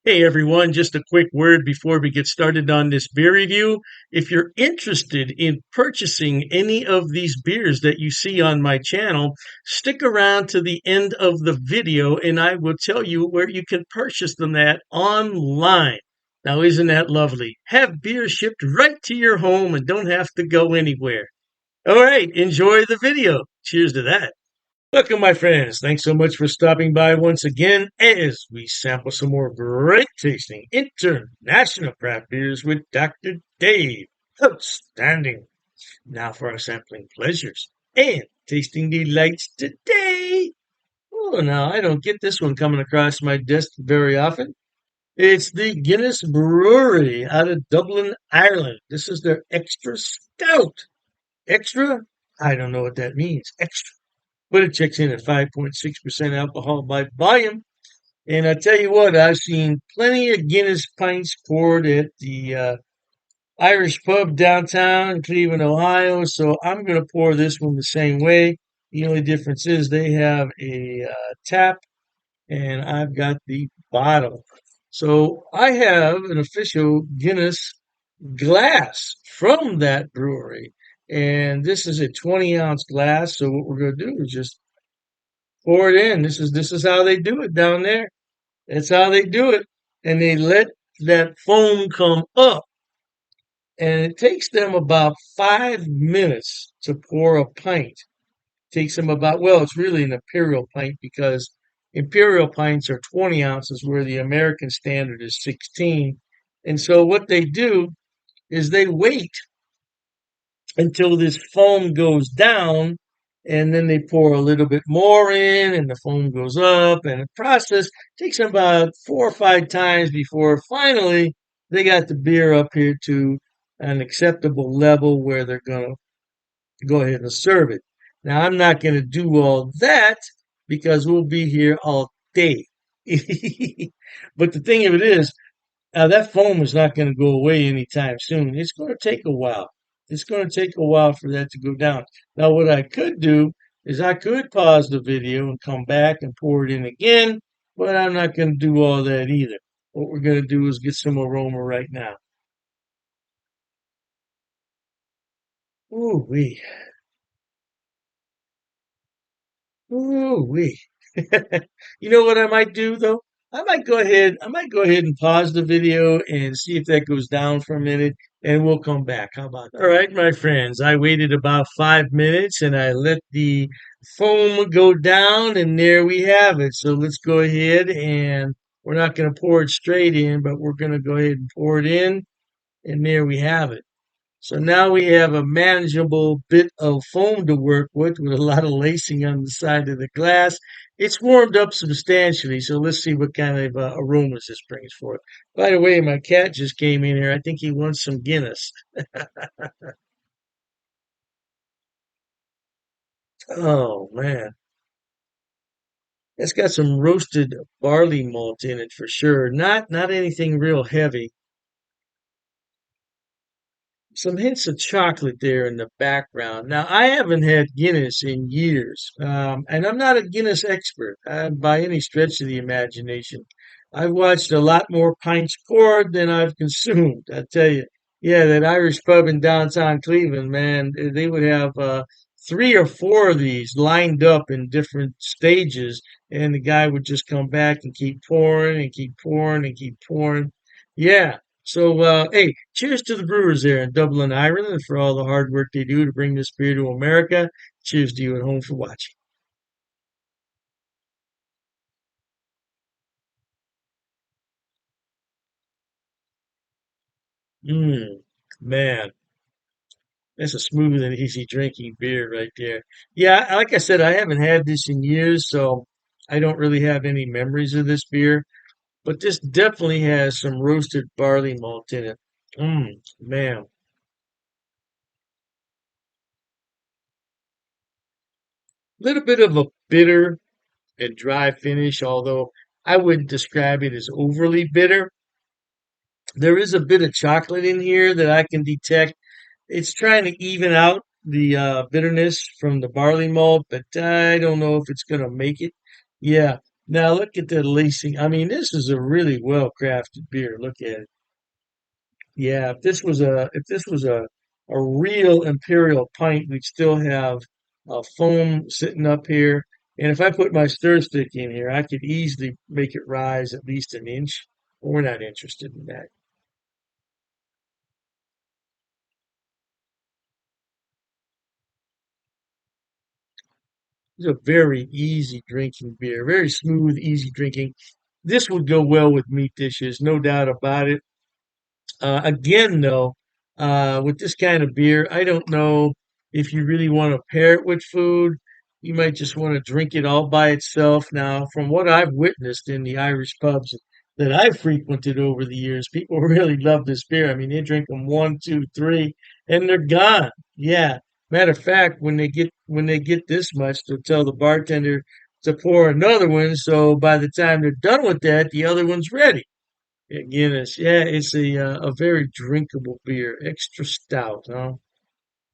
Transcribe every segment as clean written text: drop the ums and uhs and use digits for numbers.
Hey everyone, just a quick word before we get started on this beer review. If you're interested in purchasing any of these beers that you see on my channel, stick around to the end of the video and I will tell you where you can purchase them at online. Now, isn't that lovely? Have beer shipped right to your home and don't have to go anywhere. All right, enjoy the video. Cheers to that. Welcome, my friends. Thanks so much for stopping by once again as we sample some more great tasting international craft beers with Dr. Dave. Outstanding. Now for our sampling pleasures and tasting delights today. Oh, now I don't get this one coming across my desk very often. It's the Guinness Brewery out of Dublin, Ireland. This is their extra stout. Extra? I don't know what that means. Extra, but it checks in at 5.6% alcohol by volume. And I tell you what, I've seen plenty of Guinness pints poured at the Irish pub downtown in Cleveland, Ohio. So I'm going to pour this one the same way. The only difference is they have a tap and I've got the bottle. So I have an official Guinness glass from that brewery. And this is a 20-ounce glass. So what we're going to do is just pour it in. This is how they do it down there. That's how they do it. And they let that foam come up. And it takes them about 5 minutes to pour a pint. Takes them about, well, it's really an imperial pint because imperial pints are 20 ounces where the American standard is 16. And so what they do is they wait until this foam goes down and then they pour a little bit more in and the foam goes up and the process takes them about 4 or 5 times before finally they got the beer up here to an acceptable level where they're going to go ahead and serve it. Now, I'm not going to do all that because we'll be here all day. But the thing of it is, that foam is not going to go away anytime soon. It's going to take a while. It's going to take a while for that to go down. Now, what I could do is I could pause the video and come back and pour it in again, but I'm not going to do all that either. What we're going to do is get some aroma right now. Ooh wee, ooh wee. You know what I might do though? I might go ahead and pause the video and see if that goes down for a minute and we'll come back. How about that? All right, my friends. I waited about 5 minutes and I let the foam go down and there we have it. So let's go ahead and we're not going to pour it straight in, but we're going to go ahead and pour it in and there we have it. So now we have a manageable bit of foam to work with a lot of lacing on the side of the glass. It's warmed up substantially, so let's see what kind of aromas this brings forth. By the way, my cat just came in here. I think he wants some Guinness. Oh man, it's got some roasted barley malt in it for sure. Not anything real heavy. Some hints of chocolate there in the background. Now, I haven't had Guinness in years, and I'm not a Guinness expert by any stretch of the imagination. I've watched a lot more pints poured than I've consumed. I tell you, yeah, that Irish pub in downtown Cleveland, man, they would have 3 or 4 of these lined up in different stages, and the guy would just come back and keep pouring and keep pouring and keep pouring. Yeah. So, hey, cheers to the brewers there in Dublin, Ireland, for all the hard work they do to bring this beer to America. Cheers to you at home for watching. Mmm, man, that's a smooth and easy drinking beer right there. Yeah, like I said, I haven't had this in years, so I don't really have any memories of this beer. But this definitely has some roasted barley malt in it. Man, little bit of a bitter and dry finish, although I wouldn't describe it as overly bitter. There is a bit of chocolate in here that I can detect. It's trying to even out the bitterness from the barley malt, but I don't know if it's going to make it. Yeah, Now look at the lacing. I mean, this is a really well crafted beer. Look at it. Yeah, if this was a real imperial pint, we'd still have foam sitting up here. And if I put my stir stick in here, I could easily make it rise at least an inch. But we're not interested in that. It's a very easy drinking beer, very smooth, easy drinking. This would go well with meat dishes, no doubt about it. Again, though, with this kind of beer, I don't know if you really want to pair it with food. You might just want to drink it all by itself. Now, from what I've witnessed in the Irish pubs that I've frequented over the years, people really love this beer. I mean, they drink them one, two, three, and they're gone. Yeah. Matter of fact, when they get this much, they'll tell the bartender to pour another one. So by the time they're done with that, the other one's ready. Yeah, Guinness. Yeah, it's a very drinkable beer. Extra stout, huh?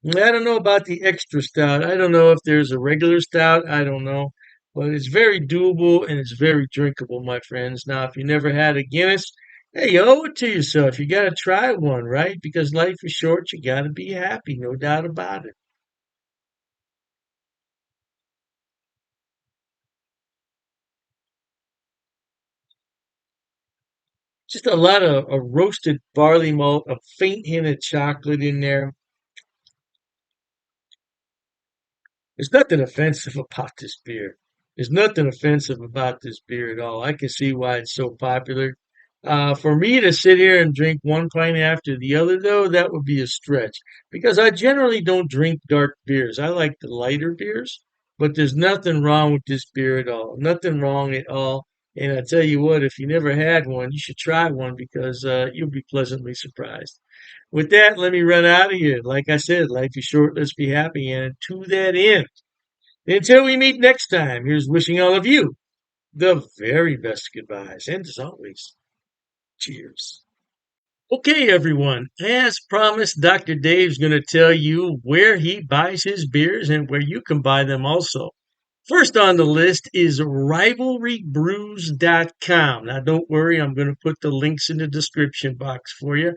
I don't know about the extra stout. I don't know if there's a regular stout. I don't know. But it's very doable and it's very drinkable, my friends. Now, if you never had a Guinness, hey, you owe it to yourself. You got to try one, right? Because life is short. You got to be happy, no doubt about it. Just a lot of roasted barley malt, a faint hint of chocolate in there. There's nothing offensive about this beer. There's nothing offensive about this beer at all. I can see why it's so popular. For me to sit here and drink one pint after the other, though, that would be a stretch because I generally don't drink dark beers. I like the lighter beers, but there's nothing wrong with this beer at all. Nothing wrong at all. And I tell you what, if you never had one, you should try one because you'll be pleasantly surprised. With that, let me run out of here. Like I said, life is short. Let's be happy. And to that end, until we meet next time, here's wishing all of you the very best goodbyes. And as always, cheers. Okay, everyone. As promised, Dr. Dave's going to tell you where he buys his beers and where you can buy them also. First on the list is rivalrybrews.com. Now, don't worry, I'm going to put the links in the description box for you.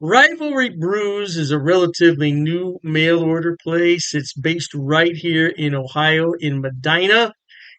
Rivalry Brews is a relatively new mail order place. It's based right here in Ohio, in Medina,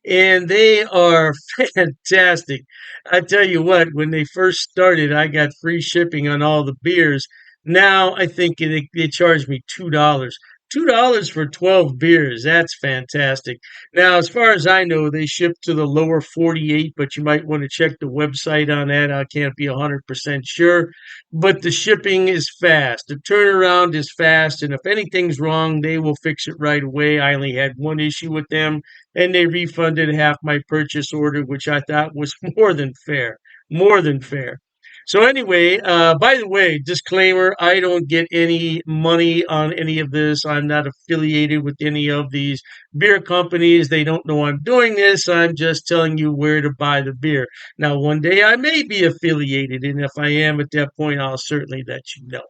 and they are fantastic. I tell you what, when they first started, I got free shipping on all the beers. Now I think they charge me $2. $2 for 12 beers. That's fantastic. Now, as far as I know, they ship to the lower 48, but you might want to check the website on that. I can't be 100% sure, but the shipping is fast. The turnaround is fast, and if anything's wrong, they will fix it right away. I only had one issue with them, and they refunded half my purchase order, which I thought was more than fair. More than fair. So anyway, by the way, disclaimer, I don't get any money on any of this. I'm not affiliated with any of these beer companies. They don't know I'm doing this. I'm just telling you where to buy the beer. Now, one day I may be affiliated, and if I am at that point, I'll certainly let you know.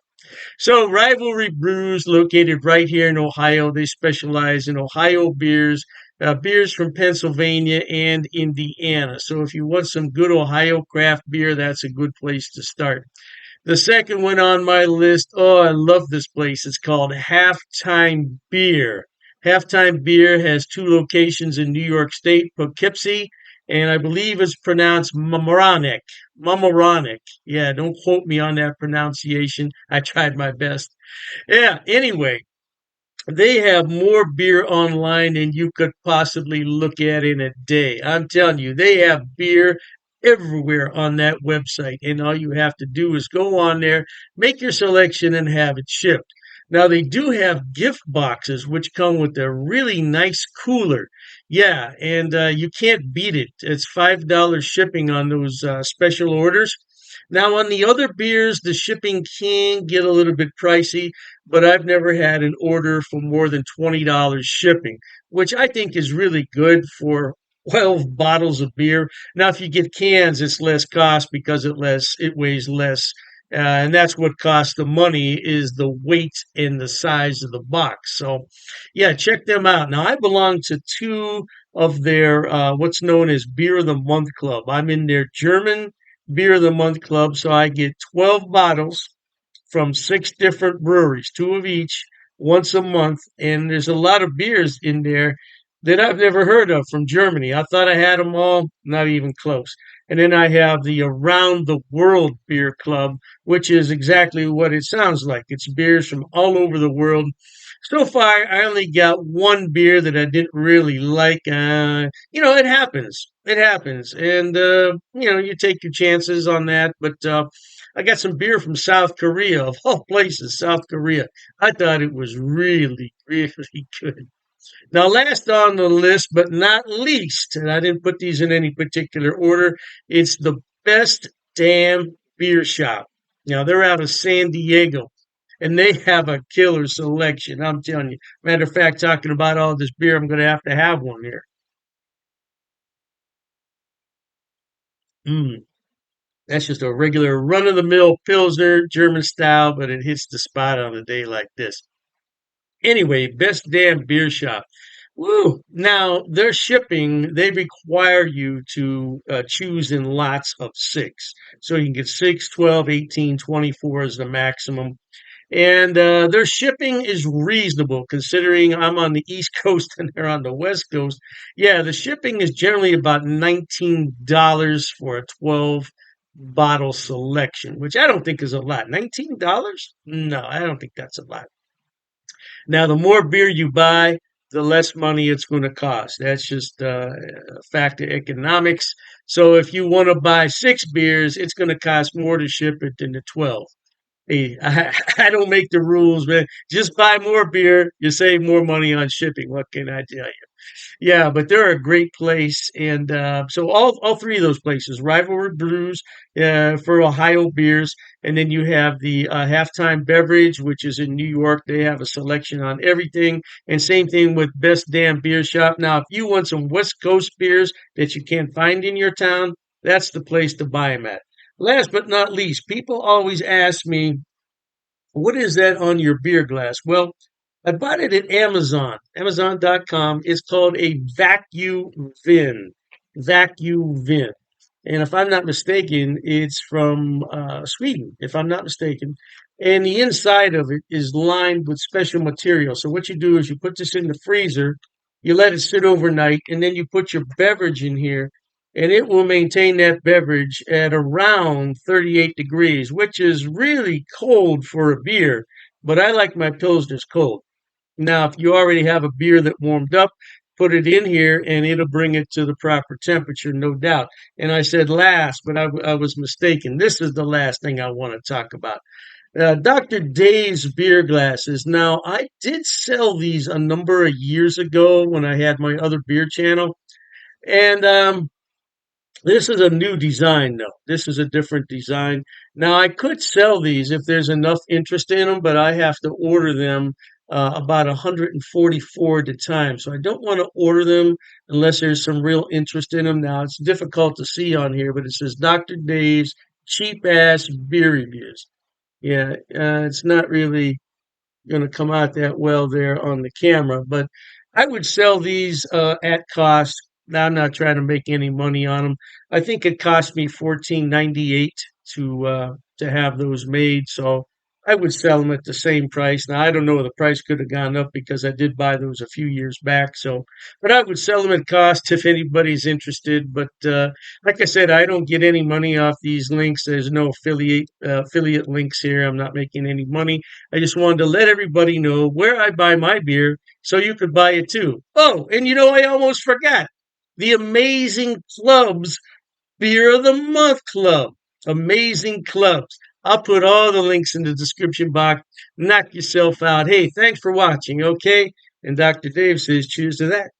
So, Rivalry Brews, located right here in Ohio, they specialize in Ohio beers, beers from Pennsylvania and Indiana. So, if you want some good Ohio craft beer, that's a good place to start. The second one on my list, oh, I love this place. It's called Halftime Beer. Halftime Beer has two locations in New York State, Poughkeepsie, and I believe it's pronounced Mamaroneck. Mamaroneck. Yeah, don't quote me on that pronunciation. I tried my best. Yeah, anyway, they have more beer online than you could possibly look at in a day. I'm telling you, they have beer everywhere on that website. And all you have to do is go on there, make your selection, and have it shipped. Now, they do have gift boxes, which come with a really nice cooler. Yeah, and you can't beat it. It's $5 shipping on those special orders. Now, on the other beers, the shipping can get a little bit pricey, but I've never had an order for more than $20 shipping, which I think is really good for 12 bottles of beer. Now, if you get cans, it's less cost because it weighs less and that's what costs the money is the weight and the size of the box. So, yeah, check them out. Now, I belong to two of their what's known as Beer of the Month Club. I'm in their German Beer of the Month Club, so I get 12 bottles from six different breweries, two of each, once a month. And there's a lot of beers in there that I've never heard of from Germany. I thought I had them all, not even close. And then I have the Around the World Beer Club, which is exactly what it sounds like. It's beers from all over the world. So far, I only got one beer that I didn't really like. It happens. It happens. And, you take your chances on that. But I got some beer from South Korea, of all places, South Korea. I thought it was really, really good. Now, last on the list, but not least, and I didn't put these in any particular order, it's the Best Damn Beer Shop. Now, they're out of San Diego, and they have a killer selection. I'm telling you. Matter of fact, talking about all this beer, I'm going to have one here. Mm, that's just a regular run of the mill Pilsner, German style, but it hits the spot on a day like this. Anyway, Best Damn Beer Shop. Woo! Now, their shipping, they require you to choose in lots of six. So you can get 6, 12, 18, 24 is the maximum. And their shipping is reasonable considering I'm on the East Coast and they're on the West Coast. Yeah, the shipping is generally about $19 for a 12 bottle selection, which I don't think is a lot. $19? No, I don't think that's a lot. Now, the more beer you buy, the less money it's going to cost. That's just a fact of economics. So if you want to buy six beers, it's going to cost more to ship it than the 12. Hey, I don't make the rules, man. Just buy more beer. You save more money on shipping. What can I tell you? Yeah, but they're a great place, and so all three of those places, Rivalry Brews for Ohio beers, and then you have the Halftime Beverage, which is in New York. They have a selection on everything, and same thing with Best Damn Beer Shop. Now, if you want some West Coast beers that you can't find in your town, that's the place to buy them at. Last but not least, people always ask me, what is that on your beer glass? Well, I bought it at Amazon, Amazon.com. It's called a vacuum vin. Vacuum vin. And if I'm not mistaken, it's from Sweden, if I'm not mistaken. And the inside of it is lined with special material. So what you do is you put this in the freezer, you let it sit overnight, and then you put your beverage in here, and it will maintain that beverage at around 38 degrees, which is really cold for a beer. But I like my pilsners cold. Now, if you already have a beer that warmed up, put it in here and it'll bring it to the proper temperature, no doubt. And I said last, but I was mistaken. This is the last thing I want to talk about. Dr. Dave's beer glasses. Now, I did sell these a number of years ago when I had my other beer channel. And this is a new design, though. This is a different design. Now, I could sell these if there's enough interest in them, but I have to order them about 144 at a time. So I don't want to order them unless there's some real interest in them. Now, it's difficult to see on here, but it says Dr. Dave's cheap ass beer reviews. Yeah, it's not really going to come out that well there on the camera. But I would sell these at cost. Now I'm not trying to make any money on them. I think it cost me 14.98 to have those made. So I would sell them at the same price. Now I don't know, the price could have gone up because I did buy those a few years back. So, but I would sell them at cost if anybody's interested. But like I said, I don't get any money off these links. There's no affiliate links here. I'm not making any money. I just wanted to let everybody know where I buy my beer so you could buy it too. Oh, and I almost forgot the Amazing Clubs Beer of the Month Club. Amazing Clubs. I'll put all the links in the description box. Knock yourself out. Hey, thanks for watching, okay? And Dr. Dave says cheers to that.